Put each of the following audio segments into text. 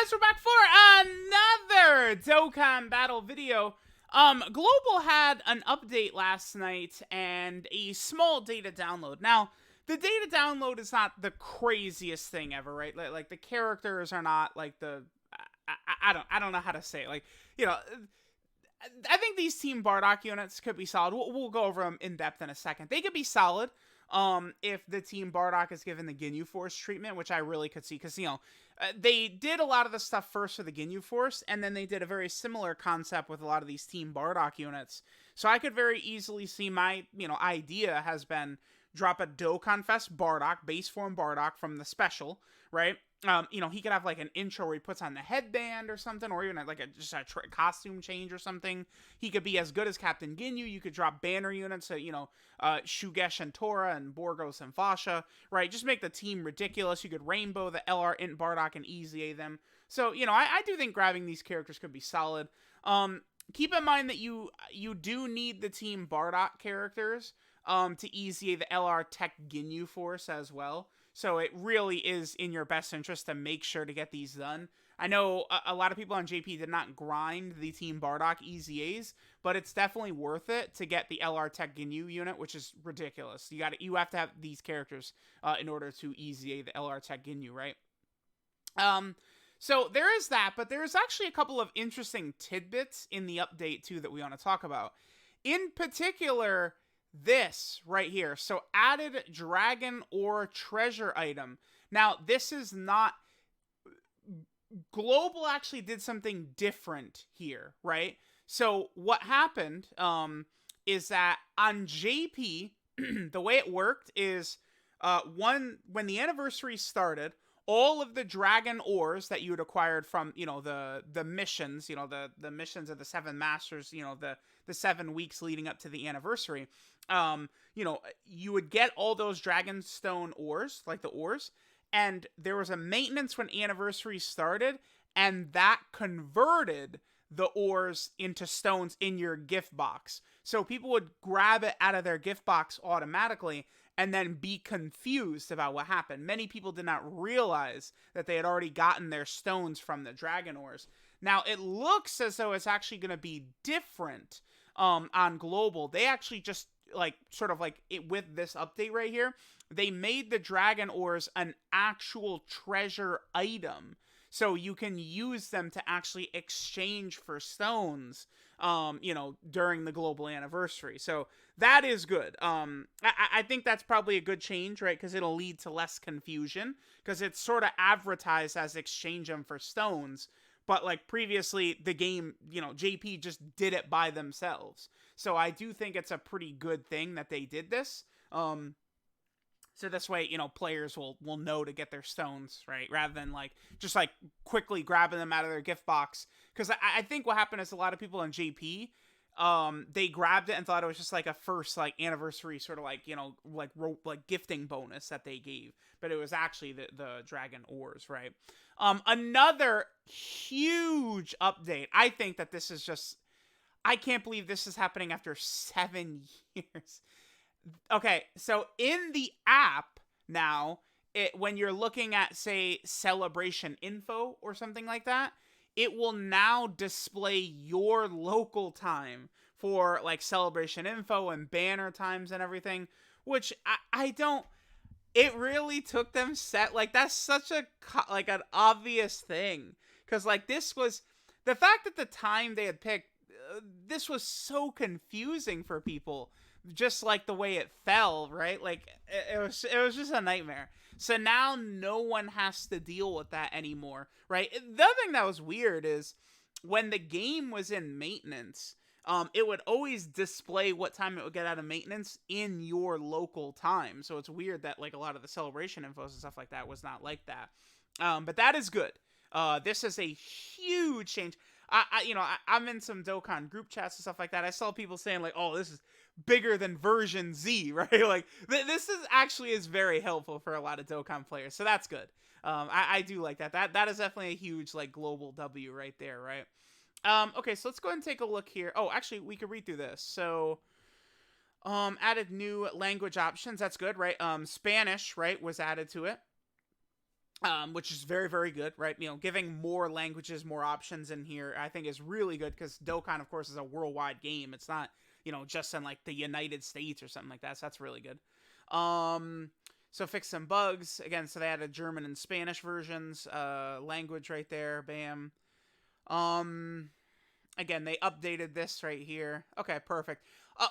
guys, we're back for another Dokkan battle video. Global had an update last night and a small data download. Now, the data download is not the craziest thing ever, right? Like the characters are not like the I don't know how to say it. Like, you know, I think these Team Bardock units could be solid. We'll go over them in depth in a second. They could be solid if the Team Bardock is given the Ginyu Force treatment, which I really could see, because, they did a lot of the stuff first for the Ginyu Force, and then they did a very similar concept with a lot of these Team Bardock units. So I could very easily see my, idea has been drop a Dokkan Fest Bardock, base form Bardock from the special, right? He could have like an intro where he puts on the headband or something, or even like just a costume change or something. He could be as good as Captain Ginyu. You could drop banner units, so, Shugesh and Tora and Borgos and Fasha, right? Just make the team ridiculous. You could rainbow the LR Int Bardock and EZA them. So, I do think grabbing these characters could be solid. Keep in mind that you do need the Team Bardock characters to EZA the LR Tech Ginyu Force as well. So it really is in your best interest to make sure to get these done. I know a lot of people on JP did not grind the Team Bardock EZAs, but it's definitely worth it to get the LR Tech Ginyu unit, which is ridiculous. You have to have these characters in order to EZA the LR Tech Ginyu, right? So there is that, but there's actually a couple of interesting tidbits in the update too that we want to talk about. In particular, this right here. So added dragon or treasure item. Now, this is not... Global actually did something different here, right? So what happened is that on JP, the way it worked is when the anniversary started, all of the dragon ores that you had acquired from, the missions, the missions of the 7 masters, the 7 weeks leading up to the anniversary, you would get all those dragonstone ores, like the ores, and there was a maintenance when anniversary started, and that converted the ores into stones in your gift box. So people would grab it out of their gift box automatically and then be confused about what happened. Many people did not realize that they had already gotten their stones from the dragon ores. Now, it looks as though it's actually going to be different on Global. They actually just, with this update right here, they made the dragon ores an actual treasure item. So you can use them to actually exchange for stones, during the global anniversary. So that is good. I think that's probably a good change, right? Because it'll lead to less confusion, because it's sort of advertised as exchange them for stones. But like previously, the game, JP just did it by themselves. So I do think it's a pretty good thing that they did this. So this way, players will know to get their stones, right? Rather than just quickly grabbing them out of their gift box. Because I think what happened is a lot of people on JP, they grabbed it and thought it was just like a first anniversary sort of gifting bonus that they gave. But it was actually the dragon ores, right? Another huge update. I think that this is just... I can't believe this is happening after 7 years. Okay, so in the app now, when you're looking at, say, celebration info or something like that, it will now display your local time for celebration info and banner times and everything, which I don't... It really took them that's such an obvious thing, because this was the fact that the time they had picked. This was so confusing for people. Just the way it fell, right? It was just a nightmare. So now no one has to deal with that anymore, right? The other thing that was weird is when the game was in maintenance, it would always display what time it would get out of maintenance in your local time. So it's weird that a lot of the celebration infos and stuff like that was not like that. But that is good. This is a huge change. I'm in some Dokkan group chats and stuff like that. I saw people saying oh, this is bigger than version Z, right? This is very helpful for a lot of Dokkan players. So that's good. I do like that. That is definitely a huge global W right there, right? Okay, so let's go ahead and take a look here. Oh, actually, we could read through this. So, added new language options. That's good, right? Spanish, right, was added to it. which is very, very good, right? You know, giving more languages, more options in here, I think is really good because Dokkan, of course, is a worldwide game. It's not, you know, just in like the United States or something like that. So that's really good. So fix some bugs again. So they added German and Spanish versions, language right there. Bam. Um, Again, they updated this right here. Okay, perfect.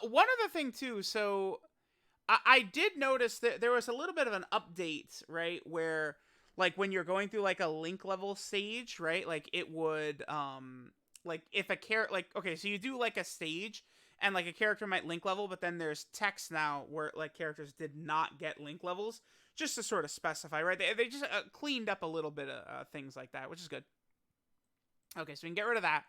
One other thing too. So I did notice that there was a little bit of an update, right, where like when you're going through like a link level stage, right, like it would like if a character, like, okay, so you do like a stage and like a character might link level, but then there's text now where like characters did not get link levels, just to sort of specify, right? They just cleaned up a little bit of things like that, which is good. Okay, so we can get rid of that.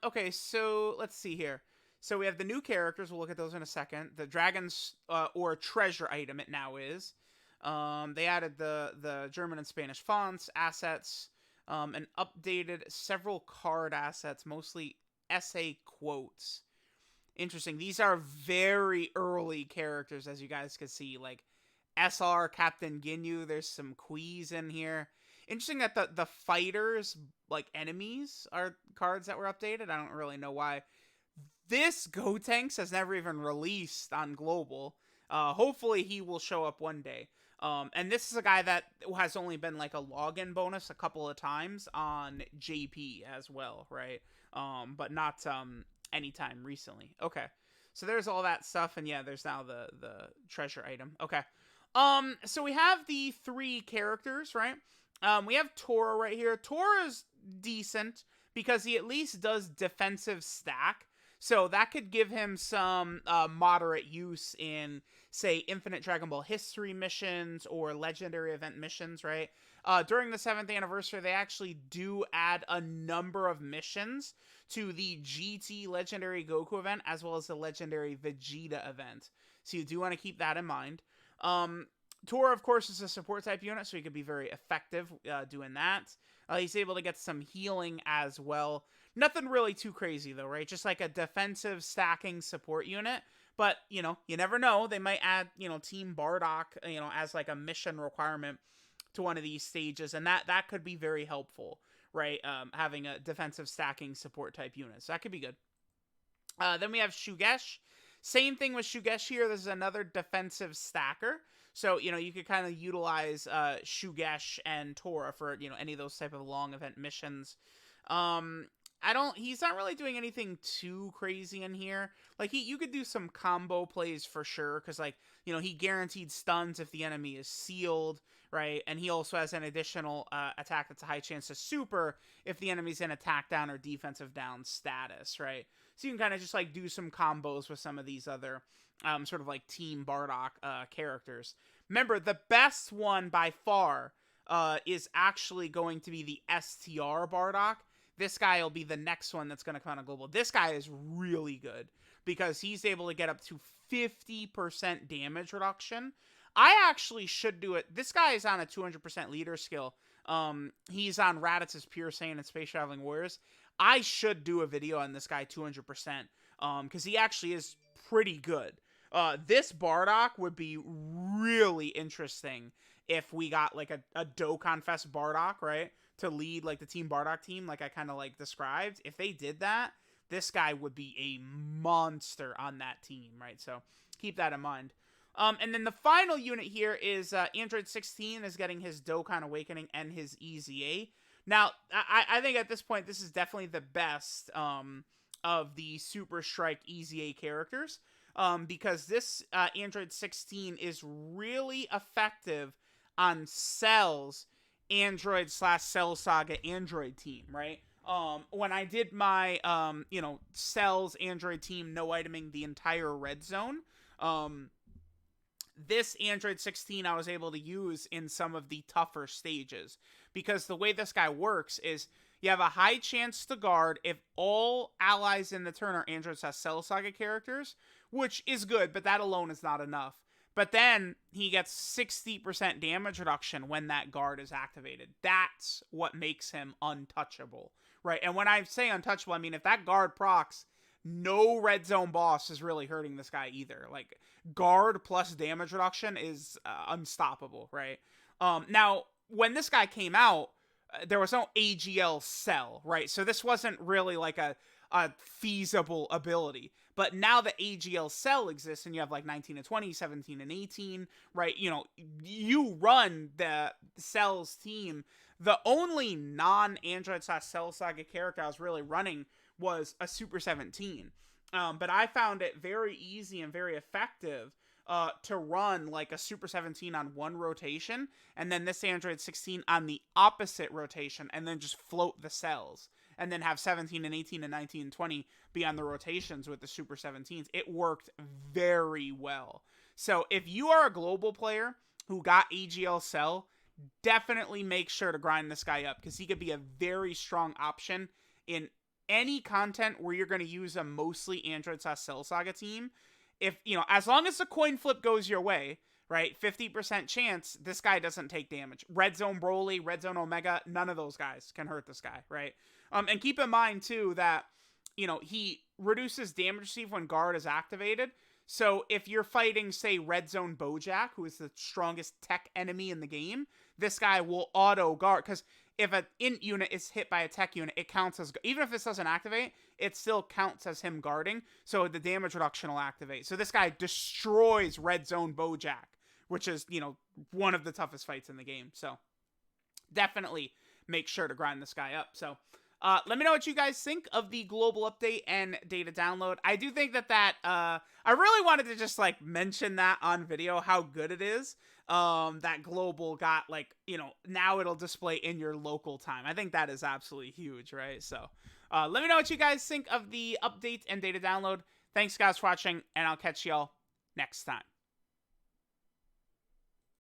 Okay, so let's see here. So we have the new characters. We'll look at those in a second. The dragons or treasure item it now is. They added the German and Spanish fonts, assets, and updated several card assets, mostly essay quotes. Interesting. These are very early characters, as you guys can see. Like SR, Captain Ginyu. There's some Quees in here. Interesting that the fighters, like enemies, are cards that were updated. I don't really know why. This Gotenks has never even released on Global. Hopefully he will show up one day. And this is a guy that has only been like a login bonus a couple of times on JP as well, right? But not anytime recently. Okay. So there's all that stuff, and yeah, there's now the treasure item. Okay. So we have the 3 characters, right? We have Tora right here. Tora's decent because he at least does defensive stack. So that could give him some moderate use in, say, Infinite Dragon Ball History missions or Legendary Event missions, right? During the 7th anniversary, they actually do add a number of missions to the GT Legendary Goku event as well as the Legendary Vegeta event. So you do want to keep that in mind. Tora, of course, is a support type unit, so he could be very effective doing that. He's able to get some healing as well. Nothing really too crazy, though, right? Just like a defensive stacking support unit. But, you know, you never know. They might add, you know, Team Bardock, you know, as like a mission requirement to one of these stages. And that could be very helpful, right? Having a defensive stacking support type unit. So that could be good. Then we have Shugesh. Same thing with Shugesh here. This is another defensive stacker. So, you know, you could kind of utilize Shugesh and Tora for, you know, any of those type of long event missions. He's not really doing anything too crazy in here. Like, you could do some combo plays for sure, because, like, you know, he guaranteed stuns if the enemy is sealed, right? And he also has an additional attack that's a high chance to super if the enemy's in attack down or defensive down status, right? So you can kind of just, like, do some combos with some of these other sort of like Team Bardock characters. Remember, the best one by far is actually going to be the STR Bardock. This guy will be the next one that's going to come out on Global. This guy is really good because he's able to get up to 50% damage reduction. I actually should do it. This guy is on a 200% leader skill. He's on Raditz's Pure Saiyan and Space Traveling Warriors. I should do a video on this guy 200%, because he actually is pretty good. This Bardock would be really interesting if we got like a Dokkan Fest Bardock, right? To lead like the Team Bardock team, like I kind of like described. If they did that, this guy would be a monster on that team, right? So keep that in mind. And then the final unit here is Android 16 is getting his Dokkan Awakening and his EZA. Now, I think at this point, this is definitely the best of the Super Strike EZA characters, because this Android 16 is really effective on Cell's Android/Cell Saga Android team, right? When I did my, Cell's Android team no iteming the entire red zone, this Android 16 I was able to use in some of the tougher stages, because the way this guy works is you have a high chance to guard if all allies in the turn are Android/Cell Saga characters, which is good, but that alone is not enough. But then he gets 60% damage reduction when that guard is activated. That's what makes him untouchable, right? And when I say untouchable, I mean if that guard procs, no red zone boss is really hurting this guy either. Like, guard plus damage reduction is unstoppable, right? Now, when this guy came out, there was no AGL cell, right? So this wasn't really like a feasible ability. But now the AGL cell exists and you have like 19 and 20, 17 and 18, right? You know, you run the cells team. The only non-Android Cell Saga character I was really running was a Super 17. But I found it very easy and very effective to run like a Super 17 on one rotation, and then this Android 16 on the opposite rotation, and then just float the cells, and then have 17 and 18 and 19 and 20 be on the rotations with the Super 17s. It worked very well. So if you are a global player who got AGL Cell, definitely make sure to grind this guy up, because he could be a very strong option in any content where you're going to use a mostly Android Cell Saga team. If, you know, as long as the coin flip goes your way, right, 50% chance this guy doesn't take damage. Red Zone Broly, Red Zone Omega, none of those guys can hurt this guy, right? And keep in mind, too, that, you know, he reduces damage received when guard is activated. So if you're fighting, say, Red Zone Bojack, who is the strongest tech enemy in the game, this guy will auto guard, because if an int unit is hit by a tech unit, it counts as, even if this doesn't activate, it still counts as him guarding, so the damage reduction will activate. So this guy destroys Red Zone Bojack, which is, you know, one of the toughest fights in the game. So definitely make sure to grind this guy up. So let me know what you guys think of the global update and data download. I do think that I really wanted to just like mention that on video, how good it is. That global got, like, you know, now it'll display in your local time. I think that is absolutely huge, right? So let me know what you guys think of the update and data download. Thanks guys for watching, and I'll catch y'all next time.